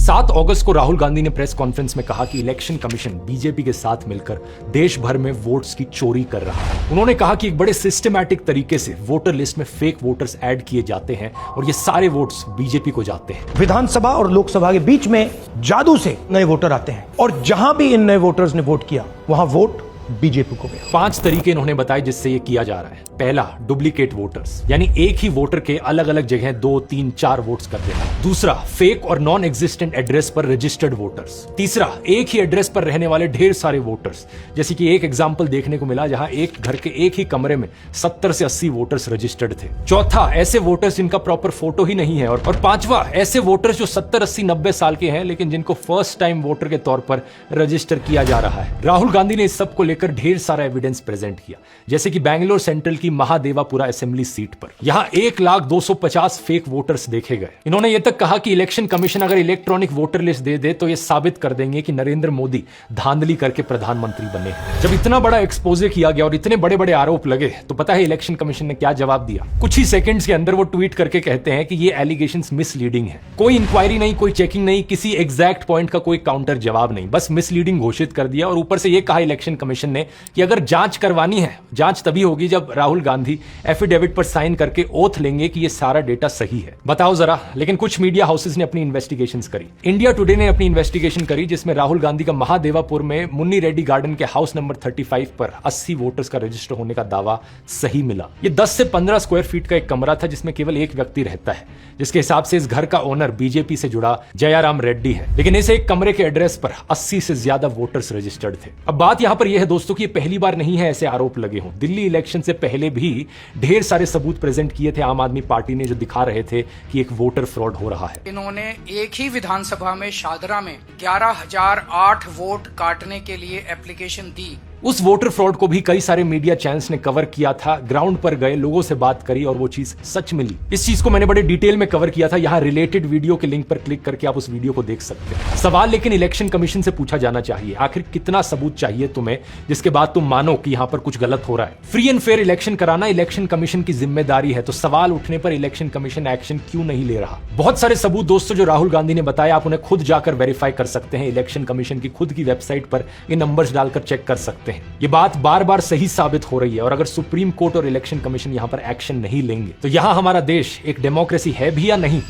7 अगस्त को राहुल गांधी ने press conference में कहा कि इलेक्शन कमीशन बीजेपी के साथ मिलकर देश भर में वोट्स की चोरी कर रहा है। उन्होंने कहा कि एक बड़े सिस्टमैटिक तरीके से वोटर लिस्ट में फेक वोटर्स ऐड किए जाते हैं और ये सारे वोट्स बीजेपी को जाते हैं। विधानसभा और लोकसभा के बीच में जादू से नए वोटर आते हैं और जहां भी इन नए वोटर्स ने वोट किया वहां वोट बीजेपी को गया। 5 तरीके इन्होंने बताए जिससे ये किया जा रहा है। पहला, डुप्लीकेट वोटर्स, यानी एक ही वोटर के अलग अलग जगह 2, 3, 4 वोट्स कर देना। दूसरा, फेक और नॉन एग्जिस्टेंट एड्रेस पर रजिस्टर्ड वोटर्स। तीसरा, एक ही एड्रेस पर रहने वाले ढेर सारे वोटर्स, जैसे कि एक एग्जाम्पल देखने को मिला जहां एक घर के एक ही कमरे में 70 से 80 वोटर्स रजिस्टर्ड थे। चौथा, ऐसे वोटर्स जिनका प्रॉपर फोटो ही नहीं है। और पांचवा, ऐसे वोटर्स जो 70, 80, 90 साल के हैं लेकिन जिनको फर्स्ट टाइम वोटर के तौर पर रजिस्टर किया जा रहा है। राहुल गांधी ने इस सब को लेकर ढेर सारा एविडेंस प्रेजेंट किया, जैसे कि बैंगलोर सेंट्रल की महादेवापुरा असेंबली सीट पर यहां 1,250 फेक वोटर्स देखे गए। इन्होंने यह तक कहा कि इलेक्शन कमीशन अगर इलेक्ट्रॉनिक वोटर लिस्ट दे दे तो यह साबित कर देंगे कि नरेंद्र मोदी धांधली करके प्रधानमंत्री बने। जब इतना बड़ा एक्सपोजे किया गया और इतने बड़े बड़े आरोप लगे तो पता है इलेक्शन कमीशन ने क्या जवाब दिया? कुछ ही सेकंड्स के अंदर वो ट्वीट करके कहते हैं कि ये एलिगेशंस मिसलीडिंग है। कोई इंक्वायरी नहीं, कोई चेकिंग नहीं, किसी एग्जैक्ट पॉइंट का कोई काउंटर जवाब नहीं, बस मिसलीडिंग घोषित कर दिया। और ऊपर से यह कहा इलेक्शन कमीशन ने कि अगर जांच करवानी है, जांच तभी होगी जब राहुल गांधी एफिडेविट पर साइन करके ओथ लेंगे कि ये सारा डेटा सही है। बताओ जरा। लेकिन कुछ मीडिया हाउसेस ने अपनी इन्वेस्टिगेशंस करी। इंडिया टुडे ने अपनी इन्वेस्टिगेशन करी जिसमें राहुल गांधी का महादेवापुर में मुन्नी रेड्डी गार्डन के हाउस नंबर 35 पर 80 वोटर्स का रजिस्टर होने का दावा सही मिला। ये 10 से 15 स्क्वायर फीट का एक कमरा था जिसमें केवल एक व्यक्ति रहता है, जिसके हिसाब से इस घर का ओनर बीजेपी से जुड़ा जयाराम रेड्डी है। लेकिन इस एक कमरे के एड्रेस पर 80 से ज्यादा वोटर्स रजिस्टर्ड थे। अब बात यहां पर यह है दोस्तों कि पहली बार नहीं है ऐसे आरोप लगे हों। दिल्ली इलेक्शन से पहले भी ढेर सारे सबूत प्रेजेंट किए थे आम आदमी पार्टी ने, जो दिखा रहे थे कि एक वोटर फ्रॉड हो रहा है। इन्होंने एक ही विधानसभा में शादरा में 11,008 वोट काटने के लिए एप्लीकेशन दी। उस वोटर फ्रॉड को भी कई सारे मीडिया चैनल्स ने कवर किया था। ग्राउंड पर गए, लोगों से बात करी और वो चीज सच मिली। इस चीज को मैंने बड़े डिटेल में कवर किया था। यहाँ रिलेटेड वीडियो के लिंक पर क्लिक करके आप उस वीडियो को देख सकते हैं। सवाल लेकिन इलेक्शन कमीशन से पूछा जाना चाहिए, आखिर कितना सबूत चाहिए तुम्हें जिसके बाद तुम मानो कि यहाँ पर कुछ गलत हो रहा है। फ्री एंड फेयर इलेक्शन कराना इलेक्शन कमीशन की जिम्मेदारी है, तो सवाल उठने पर इलेक्शन कमीशन एक्शन क्यों नहीं ले रहा? बहुत सारे सबूत दोस्तों जो राहुल गांधी ने बताया, आप उन्हें खुद जाकर वेरीफाई कर सकते हैं। इलेक्शन कमीशन की खुद की वेबसाइट पर ये नंबर्स डालकर चेक कर सकते हैं। ये बात बार बार सही साबित हो रही है। और अगर सुप्रीम कोर्ट और इलेक्शन कमीशन यहां पर एक्शन नहीं लेंगे तो यहां हमारा देश एक डेमोक्रेसी है भी या नहीं?